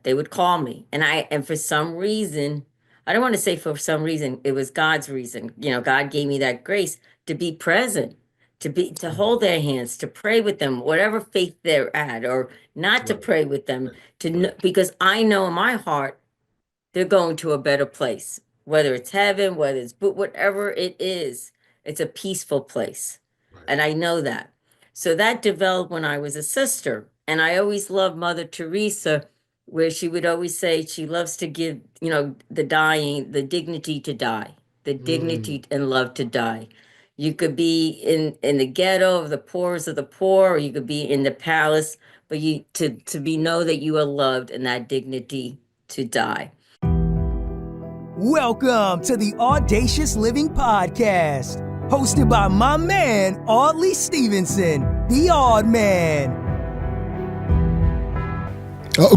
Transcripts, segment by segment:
They would call me, and for some reason, I don't want to say for some reason, it was God's reason. God gave me that grace to be present, to hold their hands, to pray with them, whatever faith they're at, or not to Right, pray with them, right, because I know in my heart they're going to a better place, whether it's heaven, whether it's, but whatever it is, it's a peaceful place. right. And I know that. So that developed when I was a sister. And I always loved Mother Teresa, where she would always say she loves to give, the dying, the dignity to die, the Mm, dignity and love to die. You could be in the ghetto of the poorest of the poor, or you could be in the palace, but you to be know that you are loved and that dignity to die. Welcome to the Audacious Living Podcast, hosted by my man, Audley Stephenson, the Odd Man.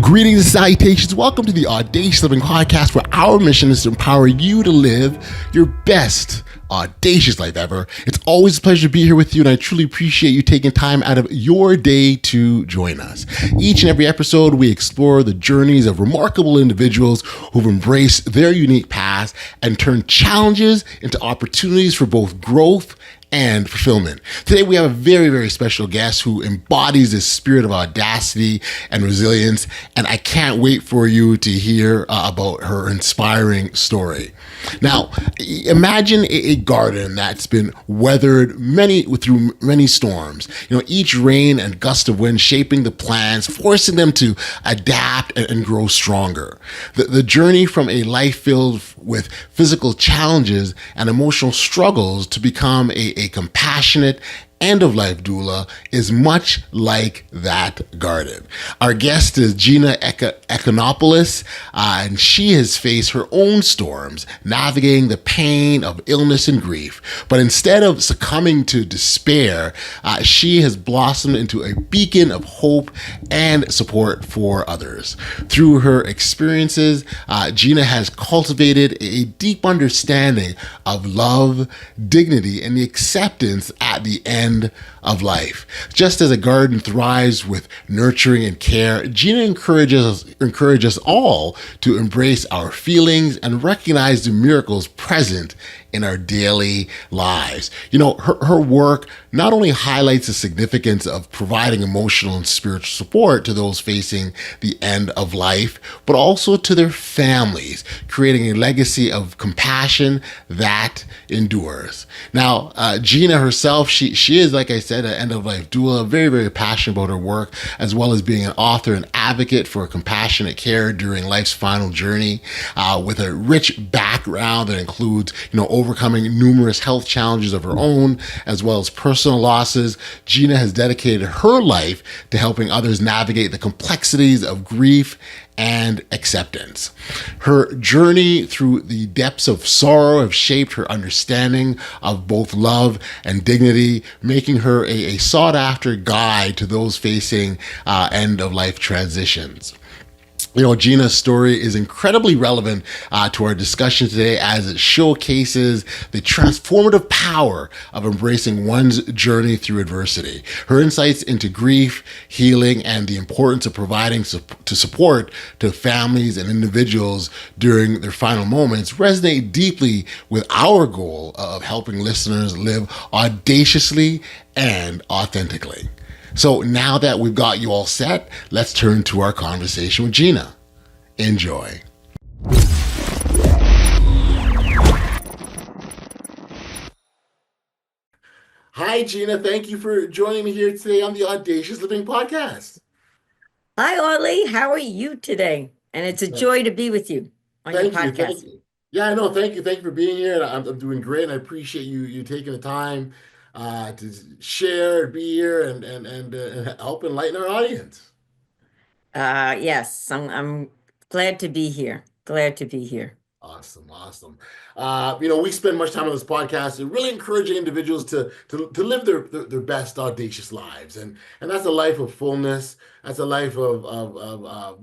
Greetings and salutations. Welcome to the Audacious Living Podcast, where our mission is to empower you to live your best audacious life ever. It's always a pleasure to be here with you, and I truly appreciate you taking time out of your day to join us. Each and every episode, we explore the journeys of remarkable individuals who've embraced their unique paths and turned challenges into opportunities for both growth and fulfillment. Today, we have a very, very special guest who embodies this spirit of audacity and resilience, and I can't wait for you to hear about her inspiring story. Now, imagine a garden that's been weathered through many storms. Each rain and gust of wind shaping the plants, forcing them to adapt and grow stronger. The journey from a life filled with physical challenges and emotional struggles to become a compassionate end-of-life doula is much like that garden. Our guest is Gina Econopoulos, and she has faced her own storms, navigating the pain of illness and grief. But instead of succumbing to despair, she has blossomed into a beacon of hope and support for others. Through her experiences, Gina has cultivated a deep understanding of love, dignity, and the acceptance at the end of life. Just as a garden thrives with nurturing and care, Gina encourages us all to embrace our feelings and recognize the miracles present in our daily lives. Her work not only highlights the significance of providing emotional and spiritual support to those facing the end of life, but also to their families, creating a legacy of compassion that endures. Now, Gina herself, she is, like I said, an end-of-life doula, very, very passionate about her work, as well as being an author and advocate for compassionate care during life's final journey, with a rich background that includes, overcoming numerous health challenges of her own, as well as personal losses. Gina has dedicated her life to helping others navigate the complexities of grief and acceptance. Her journey through the depths of sorrow have shaped her understanding of both love and dignity, making her a sought-after guide to those facing end-of-life transitions. Gina's story is incredibly relevant to our discussion today, as it showcases the transformative power of embracing one's journey through adversity. Her insights into grief, healing, and the importance of providing support to families and individuals during their final moments resonate deeply with our goal of helping listeners live audaciously and authentically. So now that we've got you all set, let's turn to our conversation with Gina. Enjoy. Hi, Gina. Thank you for joining me here today on the Audacious Living Podcast. Hi, Audley. How are you today? And it's a joy to be with you on your Thank you. podcast. Thank you. Yeah, I know. Thank you. Thank you for being here. I'm doing great, and I appreciate you taking the time to share, be here, and help enlighten our audience. Yes, I'm glad to be here. Glad to be here. Awesome, awesome. We spend much time on this podcast really encouraging individuals to live their best audacious lives, and that's a life of fullness. That's a life of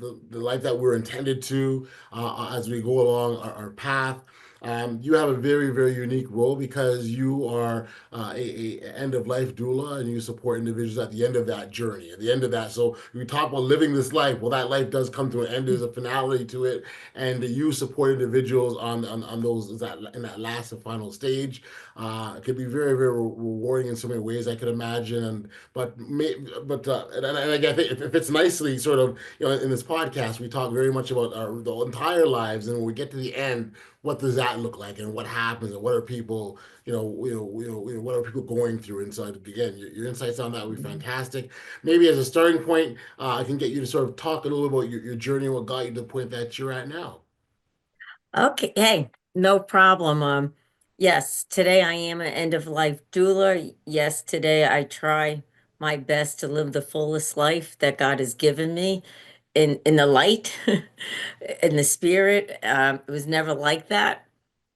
the life that we're intended to as we go along our path. You have a very, very unique role because you are a end of life doula, and you support individuals at the end of that journey, at the end of that. So we talk about living this life. Well, that life does come to an end. There's a finality to it, and you support individuals on those that in that last and final stage. It could be very, very rewarding in so many ways, I could imagine. And and again, if it fits nicely, sort of, in this podcast, we talk very much about the entire lives, and when we get to the end, what does that look like, and what happens, and what are people, what are people going through? And so, again, your insights on that would be fantastic. Maybe as a starting point, I can get you to sort of talk a little about your journey and what got you to the point that you're at now. Okay, hey, no problem. Yes, today I am an end of life doula. Yes, today I try my best to live the fullest life that God has given me in the light, in the spirit. It was never like that.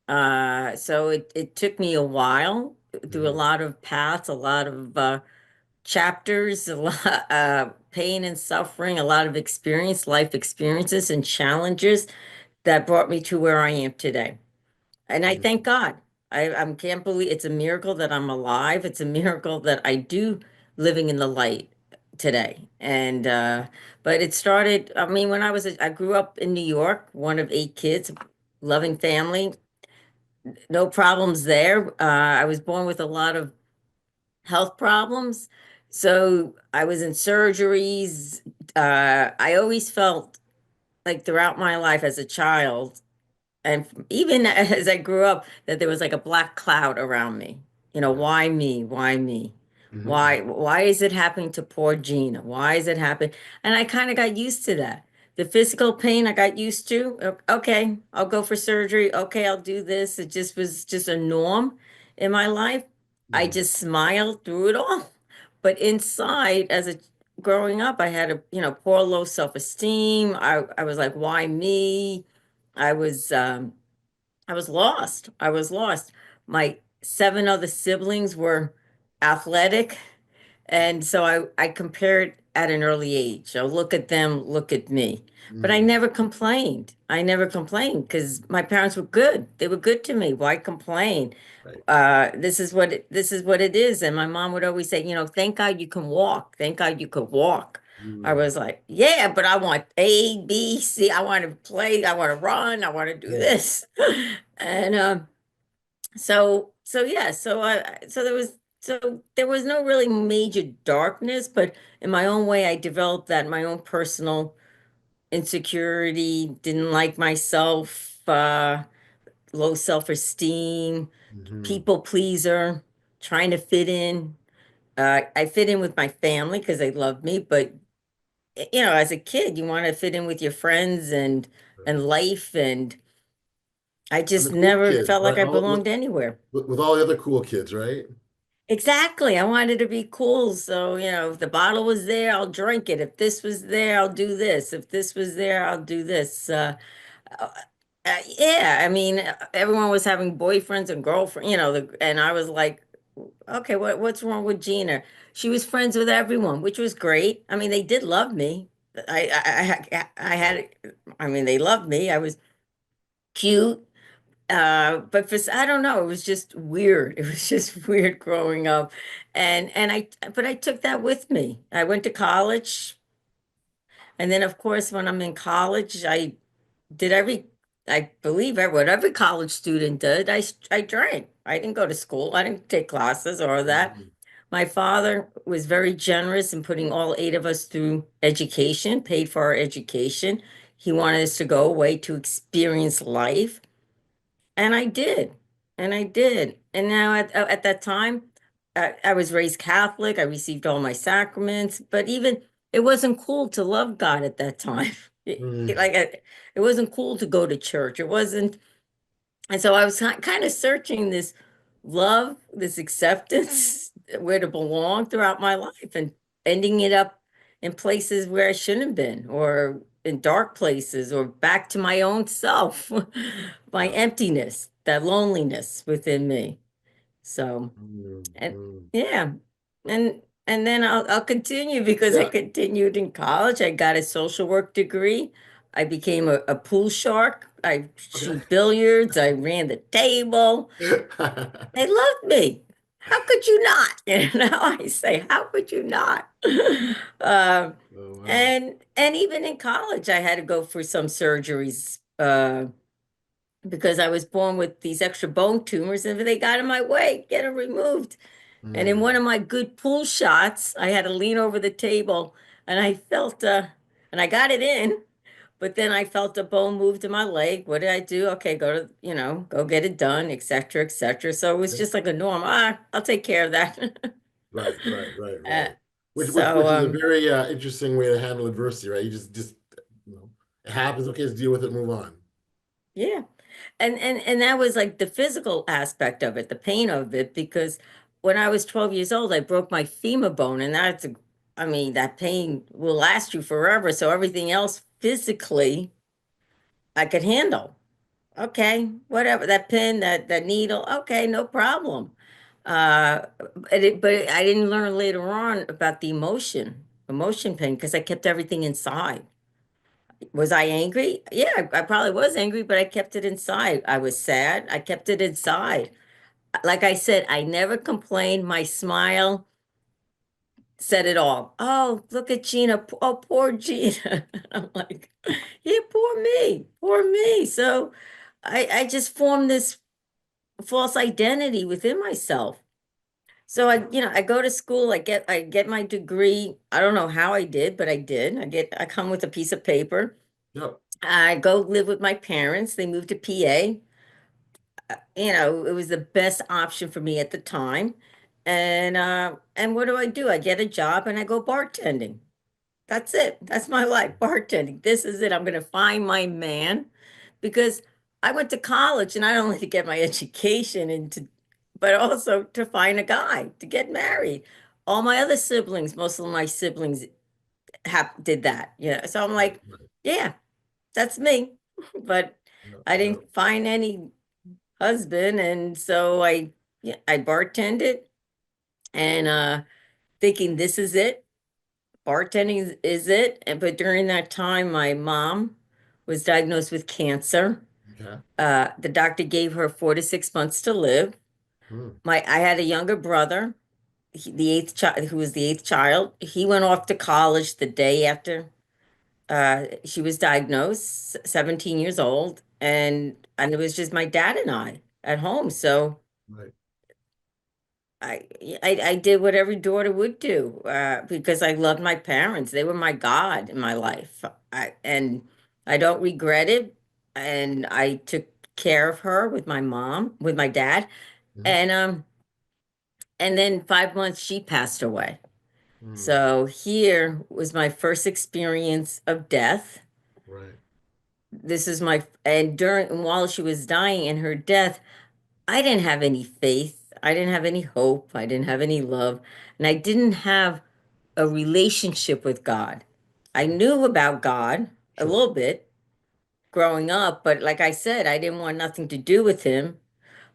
So it took me a while through a Mhm. lot of paths, a lot of chapters, a lot pain and suffering, a lot of experience, life experiences and challenges that brought me to where I am today. And I thank Mhm. God. I can't believe it's a miracle that I'm alive. It's a miracle that I do living in the light today. And but it started, I mean, when I grew up in New York, one of 8 kids, loving family, no problems there. I was born with a lot of health problems. So I was in surgeries. I always felt like throughout my life as a child, and even as I grew up, that there was like a black cloud around me. Yeah. Why me? Why me? Mhm. Why is it happening to poor Gina? Why is it happening? And I kind of got used to that. The physical pain I got used to. Okay, I'll go for surgery. Okay, I'll do this. It just was just a norm in my life. I Mhm. just smiled through it all. But inside, as a growing up, I had a, poor low self-esteem. I was like, why me? I was um I was lost. I was lost. My 7 other siblings were athletic, and so I compared at an early age. So look at them, look at me. But I Mhm. never complained. I never complained because my parents were good. They were good to me. Why complain? Right. This is what it is. And my mom would always say, thank God you can walk. Thank God you could walk. I Mhm. was like, yeah, but I want A, B, C. I want to play. I want to run. I want to do Yeah. this. And so yeah, so there was no really major darkness, but in my own way, I developed that my own personal insecurity, didn't like myself, low self-esteem, Mhm. people pleaser, trying to fit in. I fit in with my family because they love me, but as a kid, you want to fit in with your friends and life, and I And just the cool never kids, felt like right? I belonged anywhere. With all the other cool kids, right? Exactly. I wanted to be cool. So, if the bottle was there, I'll drink it. If this was there, I'll do this. If this was there, I'll do this. Uh, yeah, I mean, everyone was having boyfriends and girlfriends, and I was like, okay, what's wrong with Gina? She was friends with everyone, which was great. I mean, they did love me. I had, I mean, they loved me. I was cute. But I don't know, it was just weird. It was just weird growing up. But I took that with me. I went to college. And then, of course, when I'm in college, did I believe what every college student did. I drank. I didn't go to school. I didn't take classes or that. Mhm. My father was very generous in putting all 8 of us through education, paid for our education. He wanted us to go away to experience life. And I did. And I did. And now at that time, I was raised Catholic. I received all my sacraments, but even it wasn't cool to love God at that time. Mhm. It wasn't cool to go to church. It wasn't. And so I was kind of searching this love, this acceptance, where to belong throughout my life and ending it up in places where I shouldn't have been, or in dark places, or back to my own self, my Yeah. emptiness, that loneliness within me. So, and Mhm. yeah, and then I'll continue because I Yeah. continued in college. I got a social work degree. I became a pool shark. I Okay. shoot billiards. I ran the table. They loved me. How could you not? You know, I say, how could you not? Um, Oh, wow. and even in college, I had to go for some surgeries because I was born with these extra bone tumors, and if they got in my way, get them removed. And in one Mm, of my good pool shots, I had to lean over the table, and I felt and I got it in. But then I felt a bone moved in my leg. What did I do? Okay, go to, go get it done, et cetera, et cetera. So it was yeah. just like a norm. I'll take care of that. Right, right, right, Uh, right. Which so is a very interesting way to handle adversity, right? You just it happens. Okay, let's deal with it, move on. yeah. And that was like the physical aspect of it, the pain of it, because when I was 12 years old, I broke my femur bone, and I mean, that pain will last you forever. So everything else physically I could handle. Okay, whatever. That pin, that needle, okay, no problem. Uh, but I didn't learn later on about the emotion pain, because I kept everything inside. Was I angry? Yeah, I probably was angry, but I kept it inside. I was sad. I kept it inside. Like I said, I never complained. My smile said it all. Oh, look at Gina. Oh, poor Gina. I'm like, yeah, poor me. So I just formed this false identity within myself. So I go to school, I get my degree. I don't know how I did, but I did. I come with a piece of paper. Yep. I go live with my parents. They moved to PA. It was the best option for me at the time. And what do? I get a job and I go bartending. That's it. That's my life, bartending. This is it. I'm going to find my man, because I went to college, and not only to get my education but also to find a guy to get married. All my other siblings, most of my siblings did that. Yeah. So I'm Right, like, right. yeah, that's me. But Yep, I yep. didn't find any husband, and so I bartended, and thinking this is it. Bartending is it. But during that time, my mom was diagnosed with cancer. Okay. The doctor gave her 4 to 6 months to live. Mm, I had a younger brother, the eighth child, who was the eighth child. He went off to college the day after she was diagnosed, 17 years old, and it was just my dad and I at home. So right. I, I did what every daughter would do, because I loved my parents. They were my God in my life. And I don't regret it. And I took care of her with my mom, with my dad, Mhm. and then 5 months she passed away. Mm, So here was my first experience of death. right. This is my and during and while she was dying in her death, I didn't have any faith. I didn't have any hope. I didn't have any love. And I didn't have a relationship with God. I Sure. knew about God a Sure. little bit growing up, but like I said, I didn't want nothing to do with him.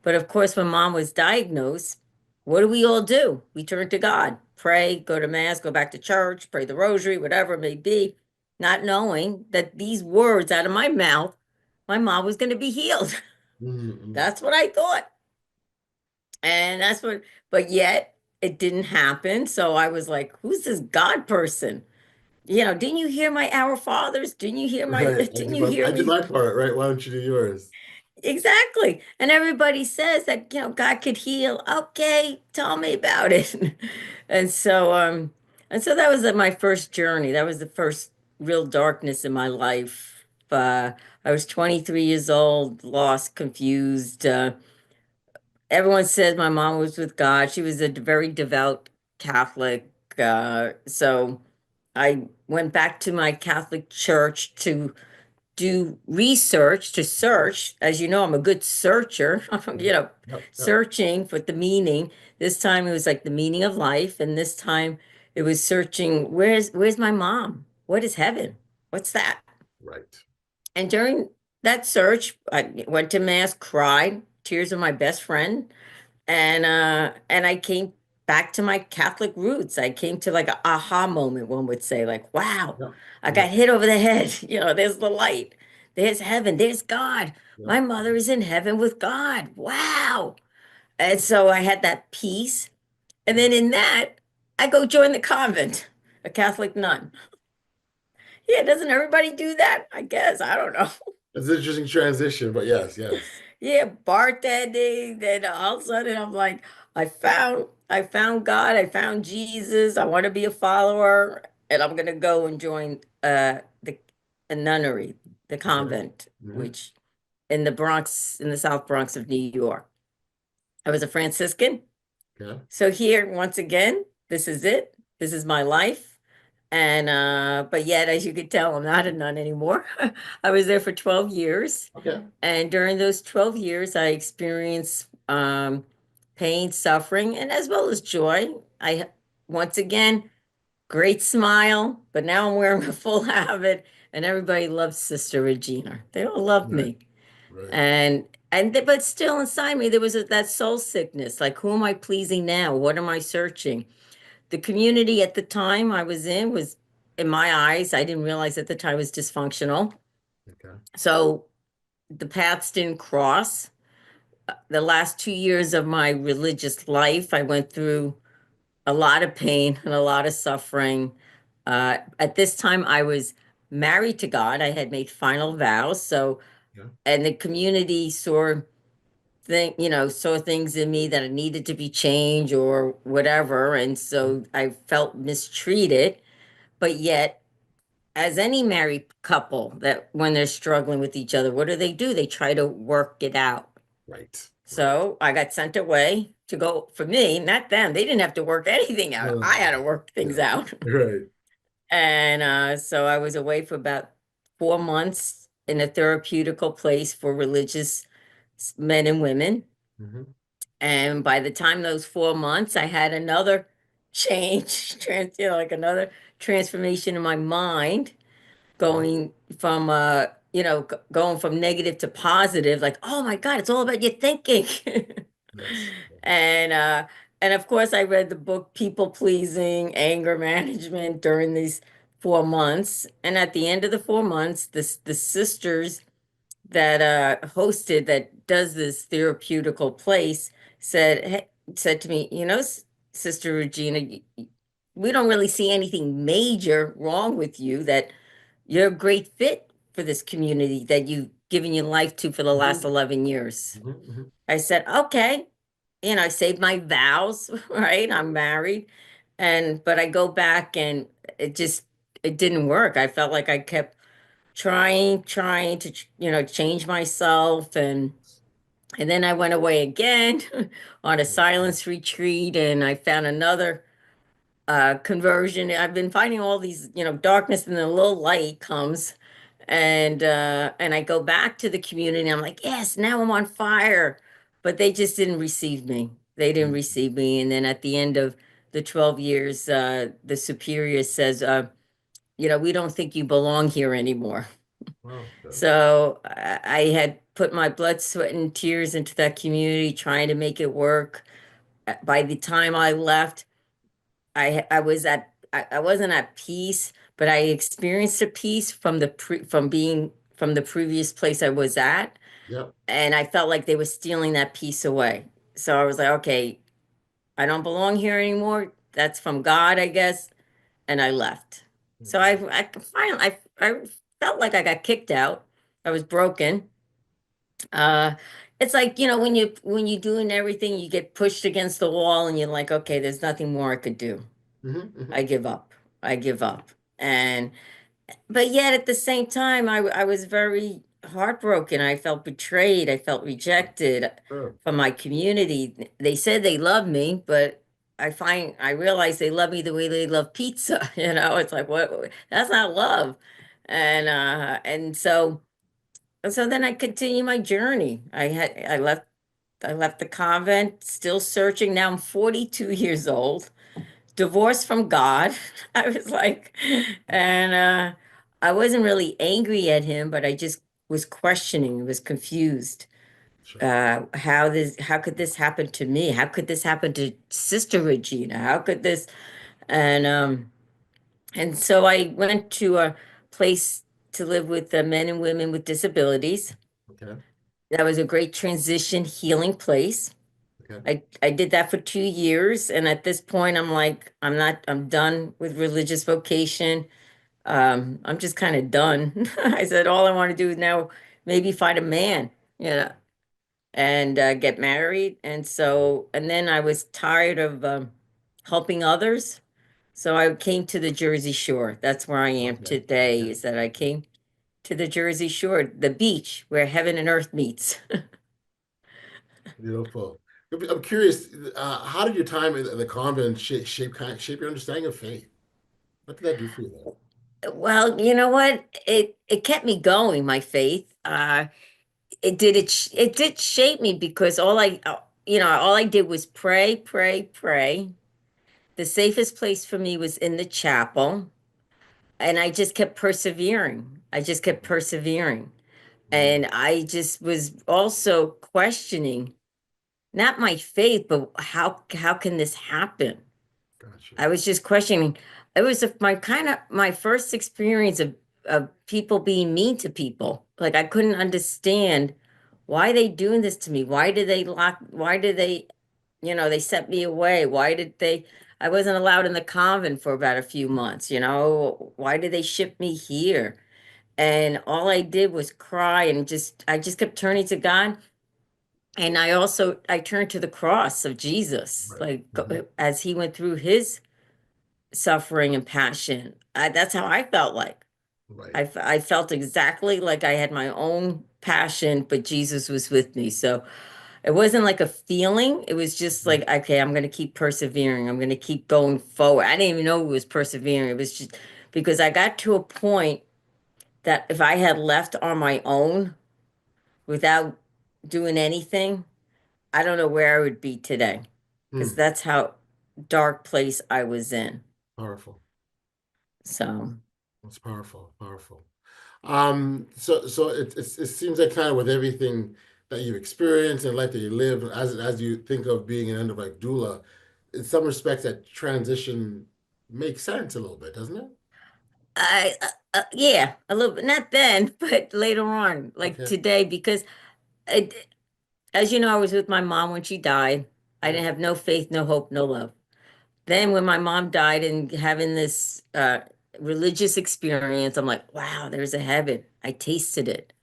But of course, when mom was diagnosed, what do we all do? We turn to God, pray, go to mass, go back to church, pray the rosary, whatever it may be, not knowing that these words out of my mouth, my mom was going to be healed. Mm, mm. That's what I thought. And but yet it didn't happen. So I was like, who's this God person? Didn't you hear my Our Fathers? Didn't you hear Right. didn't you hear I did me? my part, right? Why don't you do yours? Exactly. And everybody says that, God could heal. Okay, tell me about it. And so that was my first journey. That was the first real darkness in my life. I was 23 years old, lost, confused. Everyone says my mom was with God. She was a very devout Catholic. So I went back to my Catholic church to do research, to search. As you know, I'm a good searcher, Mhm. Yep. Yep. searching for the meaning. This time it was like the meaning of life. And this time it was searching, where's my mom? What is heaven? What's that? Right. And during that search, I went to mass, cried, tears of my best friend, and I came back to my Catholic roots. I came to like a aha moment, one would say, like, wow, Yeah. I Yeah. got hit over the head. There's the light, there's heaven, there's God. Yeah. My mother is in heaven with God. Wow. And so I had that peace. And then in that, I go join the convent, a Catholic nun. Yeah, doesn't everybody do that? I guess. I don't know. It's an interesting transition, but yes, yes. Yeah, bartending. Then all of a sudden I'm like, I found God, I found Jesus, I want to be a follower, and I'm gonna go and join the a nunnery, the Okay. convent, Hmm. which in the Bronx, in the South Bronx of New York. I was a Franciscan. Okay. So here, once again, this is it. This is my life. And but yet, as you could tell, I'm not a nun anymore. I was there for 12 years. Okay. And during those 12 years, I experienced pain, suffering, and as well as joy. Once again, great smile, but now I'm wearing a full habit, and everybody loves Sister Regina. They all love Right. me. Right. But still inside me, there was that soul sickness. Like, who am I pleasing now? What am I searching? The community at the time I was in was, in my eyes, I didn't realize at the time was dysfunctional. Okay. So the paths didn't cross. The last 2 years of my religious life, I went through a lot of pain and a lot of suffering. At this time, I was married to God. I had made final vows. So, Yeah. and the community saw things in me that needed to be changed or whatever. And so I felt mistreated. But yet, as any married couple, that when they're struggling with each other, what do? They try to work it out. Right. Right. So I got sent away to go for me, not them. They didn't have to work anything out. No, I had to work things yeah. out. Right. And so I was away for about 4 months in a therapeutical place for religious men and women. Hmm. And by the time those 4 months, I had another change, like another transformation in my mind, Okay. going from going from negative to positive, like, oh my God, it's all about your thinking. Yes. And of course I read the book People Pleasing, Anger Management during these 4 months. And at the end of the 4 months, the sisters that hosted that does this therapeutical place said to me, Sister Regina, we don't really see anything major wrong with you, that you're a great fit for this community that you've given your life to for the last Hmm. 11 years. Hmm. Hmm. I said, okay. I saved my vows, right? I'm married. But I go back and it didn't work. I felt like I kept trying to, change myself. And then I went away again on a silence retreat, and I found another conversion. I've been finding all these, darkness, and then a little light comes. And I go back to the community. I'm like, yes, now I'm on fire. But they just didn't receive me. They didn't receive me. And then at the end of the 12 years, the superior says, we don't think you belong here anymore. Wow. Okay. So I had put my blood, sweat, and tears into that community, trying to make it work. By the time I left, I wasn't at peace, but I experienced a peace from the previous place I was at, Yep. and I felt like they were stealing that peace away. So I was like, okay, I don't belong here anymore. That's from God, I guess, and I left. So I finally I felt like I got kicked out. I was broken. Uh, it's like, when you're doing everything, you get pushed against the wall, and you're like, okay, there's nothing more I could do. Hmm. Hmm. I give up. I give up. And but yet at the same time, I was very heartbroken. I felt betrayed. I felt rejected Sure. from my community. They said they love me, but I realize they love me the way they love pizza. It's like, what? That's not love. And so then I continued my journey. I left the convent, still searching. Now I'm 42 years old, divorced from God. I was like, and I wasn't really angry at him, but I just was questioning, was confused. Sure. How could this happen to me? How could this happen to Sister Regina? How could this? And so I went to a place to live with men and women with disabilities. Okay. That was a great transition healing place. Okay. I did that for 2 years, and at this point, I'm like, I'm done with religious vocation. I'm just kind of done. I said, all I want to do is now maybe find a man, you know, and get married. And then I was tired of helping others. So I came to the Jersey Shore. That's where I am Okay. today, Okay. is that I came to the Jersey Shore, the beach where heaven and earth meets. Beautiful. I'm curious, how did your time in the convent shape your understanding of faith? What did that do for you then? Well, you know what? It kept me going, my faith. It did shape me because all I did was pray, pray, pray. The safest place for me was in the chapel, and I just kept persevering. I just kept persevering. Mm, And I just was also questioning not my faith, but how can this happen? gotcha. I was just questioning. It was my first experience of people being mean to people. Like I couldn't understand why they doing this to me. Why did they, they sent me away? I wasn't allowed in the convent for about a few months, Why did they ship me here? And all I did was cry and I just kept turning to God. And I turned to the cross of Jesus, Right. like Hmm. as he went through his suffering and passion. That's how I felt like. Right. I felt exactly like I had my own passion, but Jesus was with me. So it wasn't like a feeling. It was just Mhm. like, okay, I'm going to keep persevering. I'm going to keep going forward. I didn't even know it was persevering. It was just because I got to a point that if I had left on my own without doing anything, I don't know where I would be today because Hmm. that's how dark place I was in. Powerful. So. That's powerful. Powerful. So it seems like kind of with everything that you've experienced and life that you live, as you think of being an end of like doula, in some respects that transition makes sense a little bit, doesn't it? Yeah, a little bit, not then, but later on, like Okay. today, because it, as you know, I was with my mom when she died. I Yeah. didn't have no faith, no hope, no love. Then when my mom died and having this religious experience, I'm like, wow, there's a heaven. I tasted it.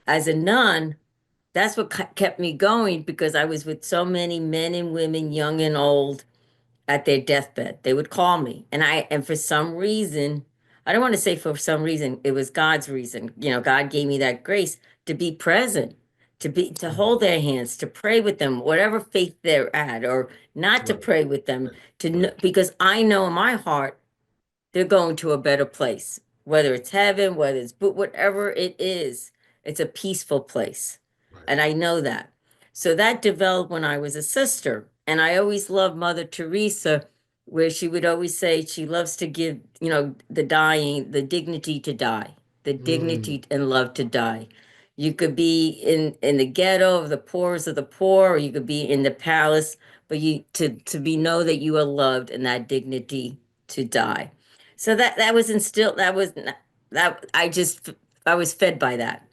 As a nun, that's what kept me going because I was with so many men and women, young and old, at their deathbed. They would call me. And for some reason, I don't want to say for some reason, it was God's reason. God gave me that grace to be present, to Mhm. hold their hands, to pray with them, whatever faith they're at, or not to Right. pray with them, Right. to know, Right. because I know in my heart they're going to a better place, whether it's heaven, whether it's but whatever it is, it's a peaceful place. Right. And I know that. So that developed when I was a sister. And I always loved Mother Teresa, where she would always say she loves to give, the dying the dignity to die, the Mm, dignity and love to die. You could be in the ghetto of the poorest of the poor, or you could be in the palace, but you to be know that you are loved and that dignity to die. So that was instilled. That I was fed by that,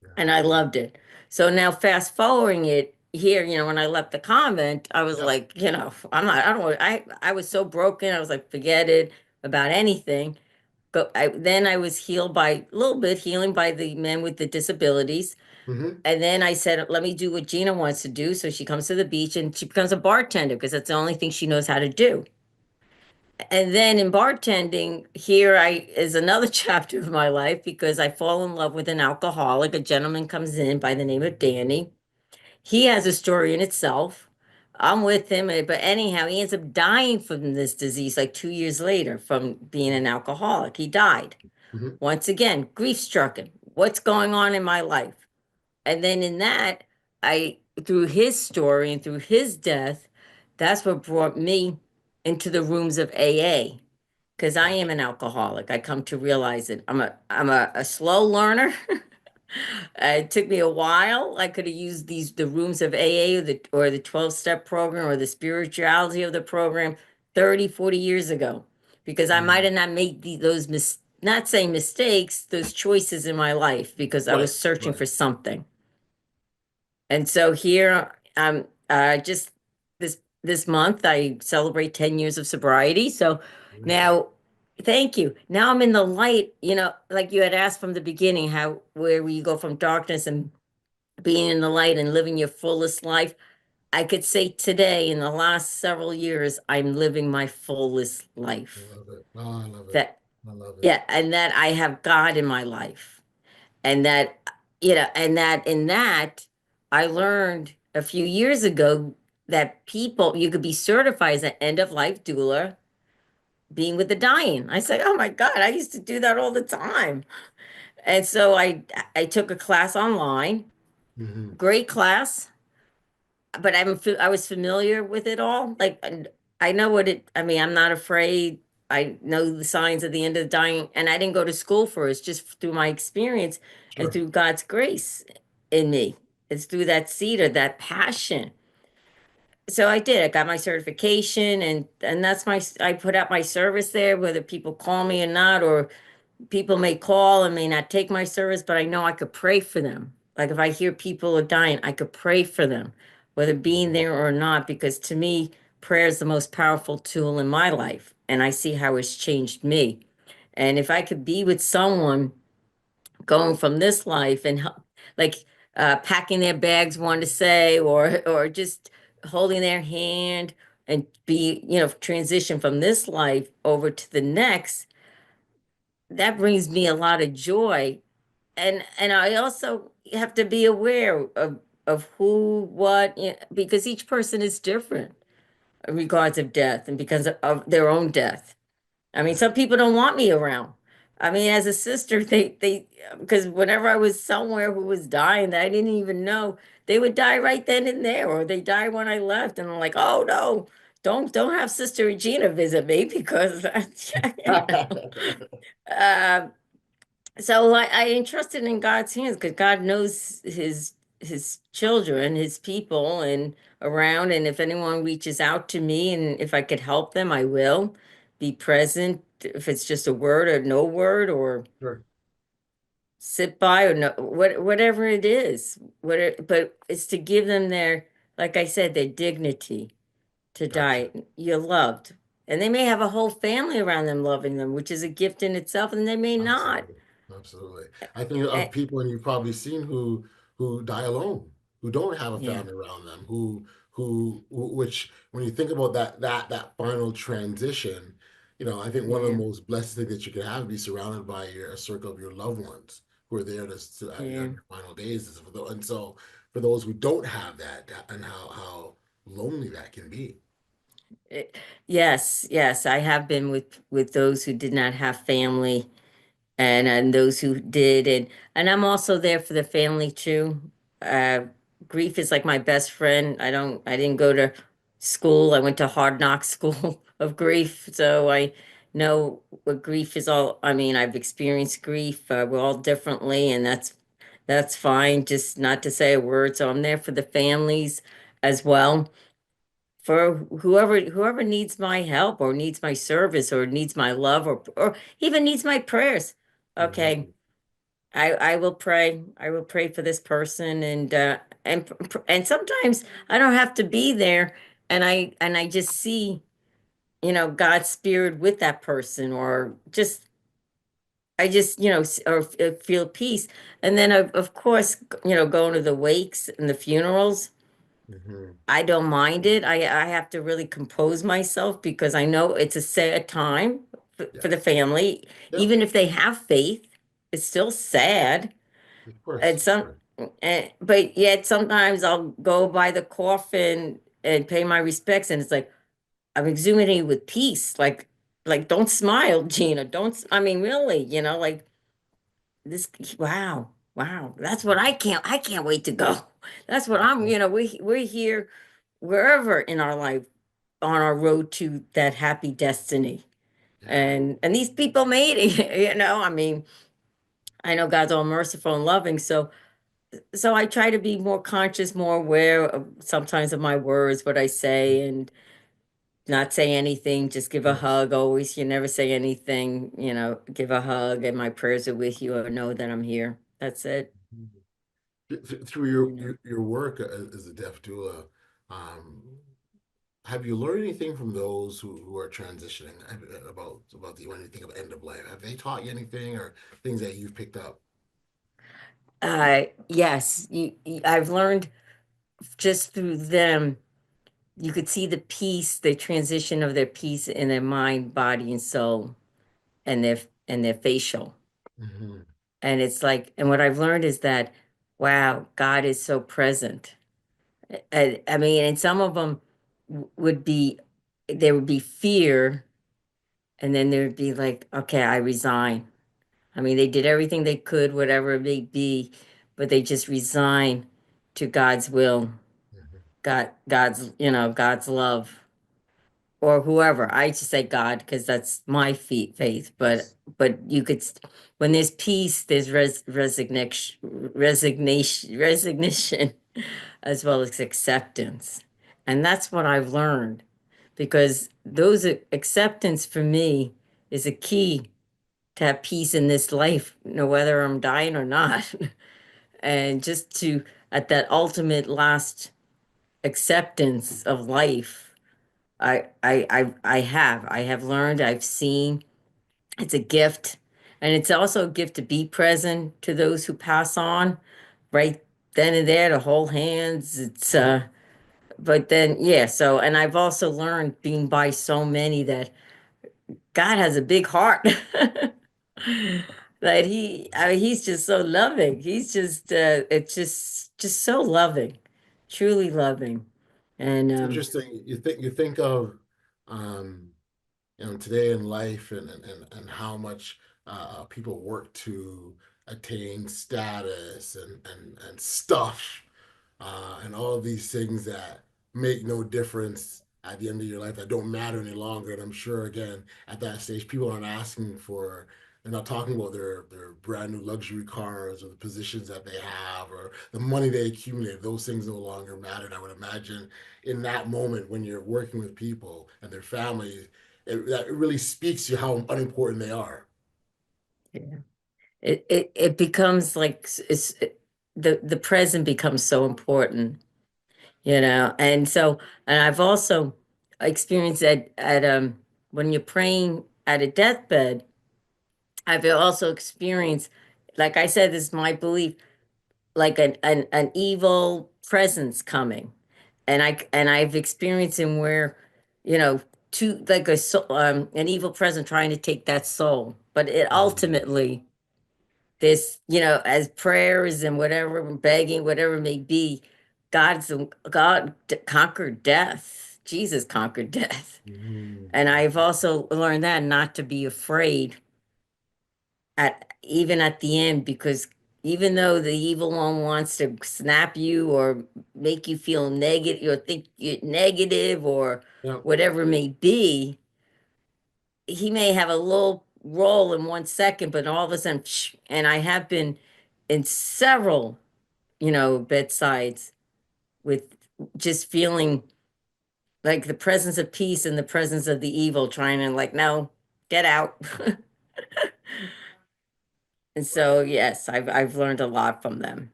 yeah. and I loved it. So now fast forwarding it here, when I left the convent, I was Yep. like, I don't know, I was so broken. I was like, forget it about anything. But then I was healed by a little bit, healing by the men with the disabilities. Hmm. And then I said, let me do what Gina wants to do. So she comes to the beach and she becomes a bartender because that's the only thing she knows how to do. And then in bartending, here I is another chapter of my life because I fall in love with an alcoholic. A gentleman comes in by the name of Danny. He has a story in itself. I'm with him, but anyhow, he ends up dying from this disease like 2 years later from being an alcoholic. He died. Hmm. Once again, grief struck him. What's going on in my life? And then in that, through his story and through his death, that's what brought me into the rooms of AA because I am Gotcha. an alcoholic. I come to realize it. I'm a slow learner. It took me a while. I could have used the rooms of AA or the 12-step program or the spirituality of the program 30, 40 years ago, because I might Mm. have not made those not saying mistakes, those choices in my life because I Right, was searching right. for something. And so here, just this month, I celebrate 10 years of sobriety. So Beautiful. now, thank you. Now I'm in the light, like you had asked from the beginning, how where you go from darkness and being in the light and living your fullest life. I could say today, in the last several years, I'm living my fullest I life. love it. Oh, I love it. That, I love it. yeah, and that I have God in my life. And that, and that in that, I learned a few years ago that you could be certified as an end of life doula, being with the dying. I said, oh my God, I used to do that all the time. And so I took a class online, Hmm. great class, but I was familiar with it all. Like, and I know I mean, I'm not afraid. I know the signs of the end of dying, and I didn't go to school for it. It's just through my experience and Sure. through God's grace in me. It's through that seed or that passion. So I did. I got my certification, and that's I put out my service there, whether people call me or not, or people may call and may not take my service, but I know I could pray for them. Like if I hear people are dying, I could pray for them, whether being Mhm. there or not, because to me, prayer is the most powerful tool in my life. And I see how it's changed me. And if I could be with someone going from this life and help, like packing their bags, one to say, or just holding their hand and transition from this life over to the next, that brings me a lot of joy. And I also have to be aware of who, what, because each person is different in regards of death and because of their own death. I mean, Yeah. some people don't want me around. I mean, as a sister, because whenever I was somewhere who was dying that I didn't even know, they would die right then and there, or they die when I left, and I'm like, oh no, don't have Sister Regina visit me because, you know. Um, so I entrusted in God's hands because God knows his children, his people, and around. And if anyone reaches out to me, and if I could help them, I will be present. If it's just a word or no word, or Sure. sit by, or no, whatever it is, but it's to give them like I said, their dignity to Gotcha. die. You're loved, and they may have a whole family around them loving them, which is a gift in itself, and they may not. Absolutely. Absolutely. I think of Eh, people, and you've probably seen who die alone, who don't have a yeah. family around them, which when you think about that final transition, I think one of the Yeah, most blessed things that you can have is be surrounded by a circle of your loved ones who are there at yeah. your final days. And so for those who don't have that, and how lonely that can be. Yes, yes, I have been with those who did not have family, and those who did, and I'm also there for the family too. Uh, Grief is like my best friend. I didn't go to school. I went to hard knock school of grief, so I know what grief is all. I mean, I've experienced grief. We're all differently, and that's fine. Just not to say a word. So I'm there for the families as well, for whoever needs my help or needs my service or needs my love or even needs my prayers. Okay, Exactly. I will pray. I will pray for this person, and sometimes I don't have to be there, and I just see, God's spirit with that person, or just I just, feel peace. And then of course, going to the wakes and the funerals. Hmm. I don't mind it. I have to really compose myself because I know it's a sad time for the Yes. family. Yep. Even if they have faith, it's still sad. Of course. And Of some, course. but yet sometimes I'll go by the coffin and pay my respects, and it's like I'm exuding with peace. Like don't smile, Gina. Don't. I mean, really, like this. Wow, wow. That's what I can't wait to go. That's what I'm. We're here wherever in our life on our road to that happy destiny. Yeah. And these people made it, I mean, I know God's all merciful and loving, so I try to be more conscious, more aware of sometimes of my words, what I say, and not say anything, just give a Yes. hug. Always, you never say anything, give a hug and my prayers are with you or know that I'm here. That's it, Through you know. your work as a deaf doula, um, have you learned anything from those who are transitioning about the when you think of end of life? Have they taught you anything or things that you've picked up? Yes, I've learned just through them, you could see the peace, the transition of their peace in their mind, body, and soul, and their facial. Hmm. And it's like, and what I've learned is that, wow, God is so present. I mean, and some of them would be, there would be fear, and then there would be like, okay, I resign. I mean, they did everything they could, whatever it may be, but they just resign to God's will, God's love, or whoever. I just say God because that's my faith. But Yes. you could, when there's peace, there's resignation, as well as acceptance, and that's what I've learned, because those acceptance for me is a key to have peace in this life, whether I'm dying or not. And just to, at that ultimate last acceptance of life, I have learned, I've seen, it's a gift. And it's also a gift to be present to those who pass on right then and there, to hold hands. But then, yeah, so, and I've also learned being by so many that God has a big heart. That I mean, he's just so loving. He's just, it's just so loving, truly loving. And, It's interesting. You think of um, today in life and how much people work to attain status and stuff and all of these things that make no difference at the end of your life, that don't matter any longer. And I'm sure, again, at that stage, people aren't asking for, they're not talking about their brand new luxury cars or the positions that they have or the money they accumulate. Those things no longer matter. And I would imagine in that moment when you're working with people and their families, that really speaks to how unimportant they are. yeah, it becomes like the present becomes so important, and so, and I've also experienced at when you're praying at a deathbed, I've also experienced, like I said, this is my belief, like an evil presence coming, and I've experienced him where, you know, to like an evil presence trying to take that soul, but it Mhm. ultimately, this, as prayers and whatever, begging, whatever it may be, God conquered death. Jesus conquered death. Mhm. And I've also learned that not to be afraid at even at the end, because even though the evil one wants to snap you or make you feel negative or think you're negative or Yep. whatever it may be, he may have a little role in 1 second, but all of a sudden, and I have been in several, bedsides with just feeling like the presence of peace and the presence of the evil trying to, like, no, get out. And so, yes, I've learned a lot from them.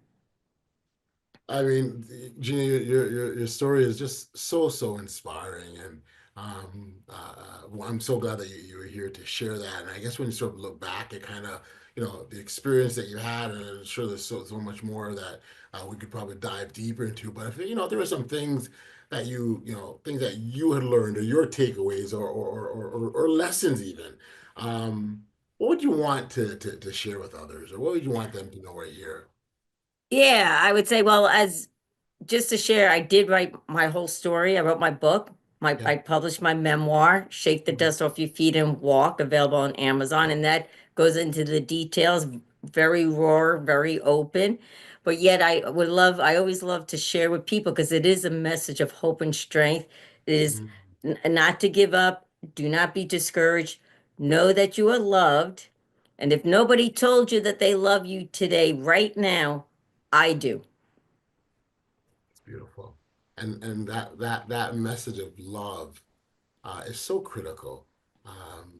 I mean, Gina, your story is just so inspiring, and well, I'm so glad that you were here to share that. And I guess when you sort of look back at kind of the experience that you had, and I'm sure there's so much more that we could probably dive deeper into. But if there were some things that things that you had learned or your takeaways or lessons even, what would you want to share with others, or what would you want them to know right here? Yeah, I would say, well, as just to share, I did write my whole story. I wrote my book. Yeah. I published my memoir, Shake the Dust Off Your Feet and Walk, available on Amazon. And that goes into the details, very raw, very open. But yet I always love to share with people because it is a message of hope and strength. It is Mhm. not to give up. Do not be discouraged. Know that you are loved And if nobody told you that they love you today, right now, I do. It's beautiful. And that message of love is so critical. Um,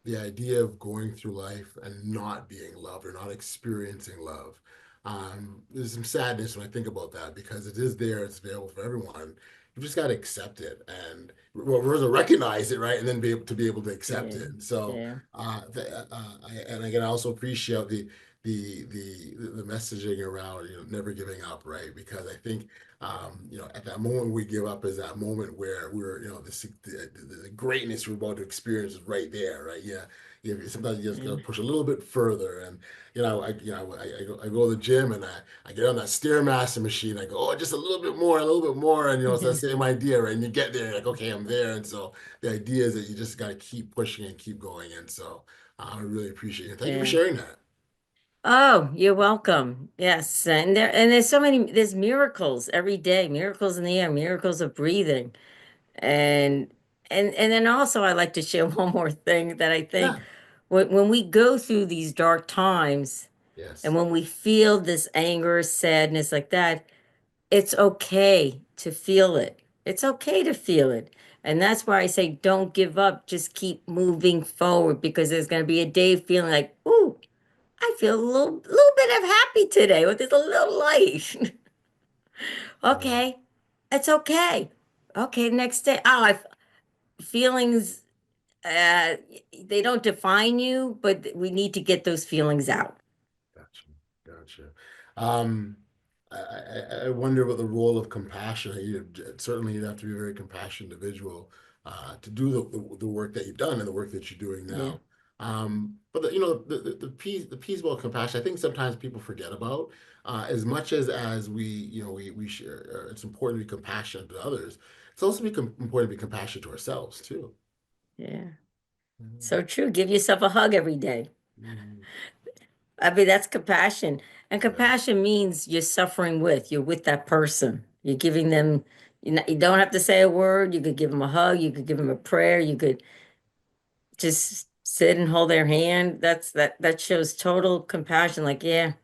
the idea of going through life and not being loved or not experiencing love. There's some sadness when I think about that because it is there, it's available for everyone. You just got to accept it and well, first recognize it, right, and then be able to accept Yeah, it. So, yeah, and again, I also appreciate the messaging around never giving up, right? Because I think at that moment we give up is that moment where we're, the greatness we're about to experience is right there, right? Yeah. Sometimes you just yeah. gotta push a little bit further. And, I go to the gym and I get on that Stairmaster machine. I go, oh, just a little bit more, a little bit more. And, it's the same idea, right? And you get there, you're like, okay, I'm there. And so the idea is that you just got to keep pushing and keep going. And so I really appreciate it. Thank you for Yeah. sharing that. Oh, you're welcome. Yes. There's so many, there's miracles every day, miracles in the air, miracles of breathing. And and then also I like to share one more thing that I think Yeah. when we go through these dark times and Yes. when we feel this anger, sadness like that, it's okay to feel it. It's okay to feel it. And that's why I say don't give up, just keep moving forward because there's going to be a day feeling like, ooh, I feel a little bit of happy today, or there's a little light. Yeah. Okay, it's okay. Okay, next day. Feelings, uh, they don't define you, but we need to get those feelings out. Gotcha. Gotcha. Um, I wonder what the role of compassion. Certainly, you'd have to be a very compassionate individual to do the work that you've done and the work that you're doing Yeah, now. But the piece about compassion, I think sometimes people forget about. As much as we share, it's important to be compassionate to others. It's also important to be compassionate to ourselves too. yeah. Mhm. So true. Give yourself a hug every day. Mhm. I mean, that's compassion. And Yeah. compassion means you're suffering with, you're with that person. You're giving them, you don't have to say a word. You could give them a hug. You could give them a prayer. You could just sit and hold their hand. That shows total compassion. Like, yeah.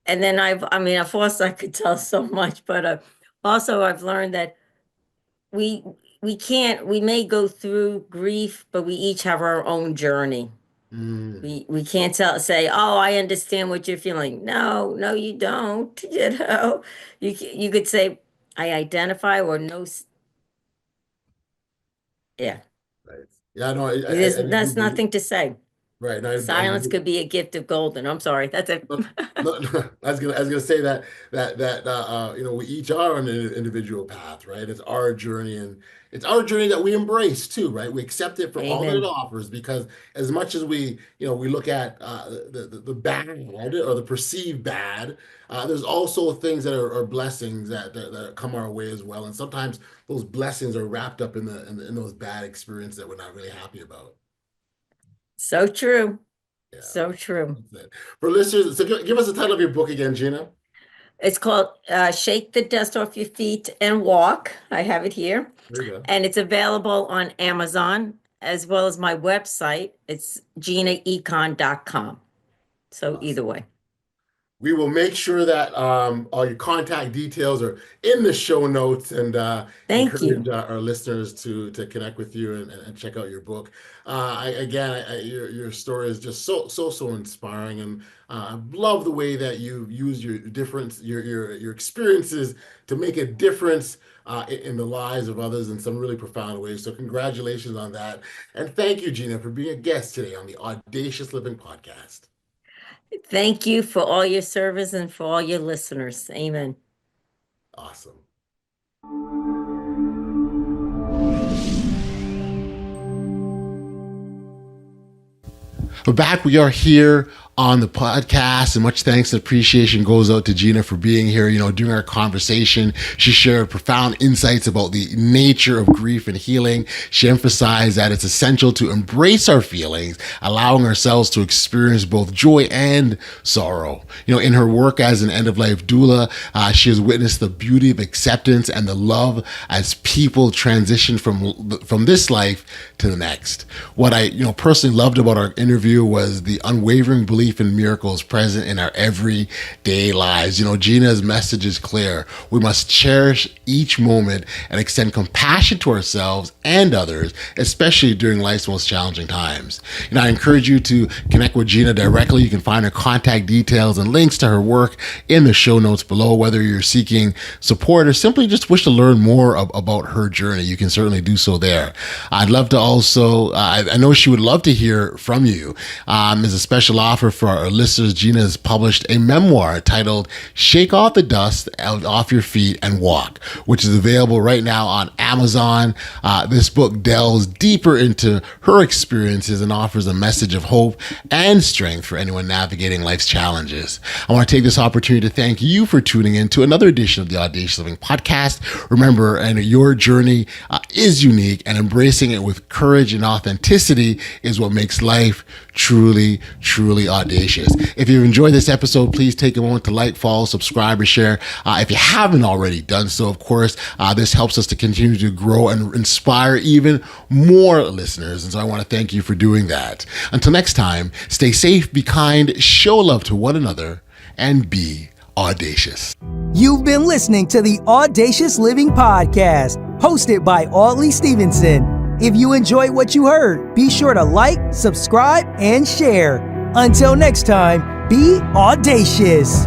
And then I mean, of course, I could tell so much, but also I've learned that we we may go through grief, but we each have our own journey. Mm, We can't say, "Oh, I understand what you're feeling." No, no, you don't. You could say, "I identify," or "No." Yeah, right. Yeah. No. I do that's believe. nothing to say. Right. No, I Silence could be a gift of golden. I'm sorry. That's it. No, no, no, I was gonna say we each are on an individual path, right? It's our journey, and it's our journey that we embrace too, right? We accept it for all that it Amen. offers, because as much as we look at the bad, right, or the perceived bad, there's also things that are blessings that come our way as well, and sometimes those blessings are wrapped up in those bad experiences that we're not really happy about. So true. Yeah, So true. that's it. For listeners, so give us the title of your book again, Gina. It's called Shake the Dust Off Your Feet and Walk. I have it here. There you go. And it's available on Amazon as well as my website. It's ginaecon.com. So either Awesome. way. We will make sure that all your contact details are in the show notes, and Thank encourage you. our listeners to connect with you and check out your book. Your story is just so inspiring, and I love the way that you use your difference, your experiences to make a difference in the lives of others in some really profound ways. So congratulations on that, and thank you, Gina, for being a guest today on the Audacious Living Podcast. Thank you for all your service and for all your listeners. Amen. Awesome. We're back. We are here on the podcast. And much thanks and appreciation goes out to Gina for being here. During our conversation, she shared profound insights about the nature of grief and healing. She emphasized that it's essential to embrace our feelings, allowing ourselves to experience both joy and sorrow. In her work as an end-of-life doula, she has witnessed the beauty of acceptance and the love as people transition from this life to the next. What I personally loved about our interview was the unwavering belief in miracles present in our everyday lives. Gina's message is clear. We must cherish each moment and extend compassion to ourselves and others, especially during life's most challenging times. I encourage you to connect with Gina directly. You can find her contact details and links to her work in the show notes below. Whether you're seeking support or simply just wish to learn more about her journey, you can certainly do so there. I'd love to also, I know she would love to hear from you. As a special offer for our listeners, Gina has published a memoir titled Shake Off the Dust Off Your Feet and Walk, which is available right now on Amazon. This book delves deeper into her experiences and offers a message of hope and strength for anyone navigating life's challenges. I want to take this opportunity to thank you for tuning in to another edition of the Audacious Living Podcast. Remember, your journey is unique, and embracing it with courage and authenticity is what makes life truly, truly audacious. If you've enjoyed this episode, please take a moment to like, follow, subscribe, or share. If you haven't already done so, of course, this helps us to continue to grow and inspire even more listeners. And so I want to thank you for doing that. Until next time, stay safe, be kind, show love to one another, and be audacious. You've been listening to the Audacious Living Podcast, hosted by Audley Stephenson. If you enjoyed what you heard, be sure to like, subscribe, and share. Until next time, be audacious.